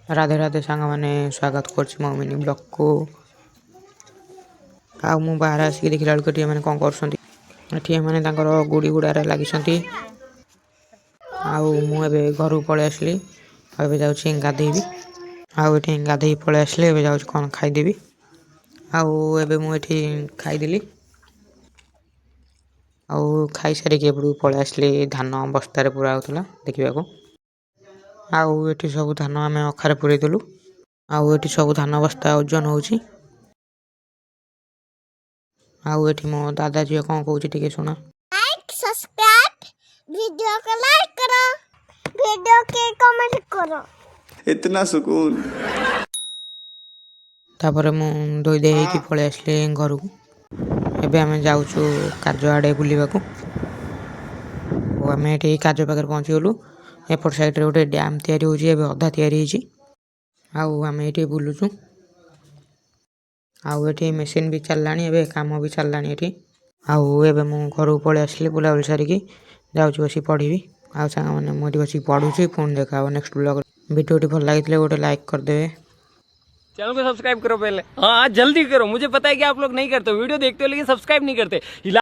राधे राधे सांग मैंने स्वागत कर मो मिनी ब्लॉग को आ मु बाहर आसिक देखला बेलू मैंने कौन कर गुड़ी गुड़ार लगी आबे घर पलि आसली जाऊँ गाधेबी आठे गाधे पलि आसली जाऊँ कौन खाईदेवी आबे मुझे खाईदेली खाई सारिक पलि आसली धान बस्तार पूरा होता देखा आउ सब धान आम अखार पूरेदेलु आउ सब धान बस्ता ओजन होची आउ मो दादा झील कौन कौन शुण लाइक सब्सक्राइब वीडियो को लाइक करो वीडियो के कमेंट करो इतना सुकून तापर मु धोई दे पलि आसली घर को एबे आम जाऊँ कार्य आड़े बुलवा आम ये कार्य पाखे पहुँचीगलु एपट साइड रे गोटे डैम या अधा आम ये बुलुचु आउ मेसीन भी चललानी काम भी चललानी ये आउ एबे मु घर पलि आसली बुलाबुली सारिकी जाऊँ बस पढ़ी आउ सांग मैंने मुझे बस पढ़ुची पुणी देखा नेक्स्ट ब्लॉग वीडियो भल लगी गोटे लाइक करदे चैनल को सब्सक्राइब करो पहले। हाँ जल्दी करो, मुझे पता है कि आप लोग नहीं करते, वीडियो देखते हो लेकिन सब्सक्राइब नहीं करते।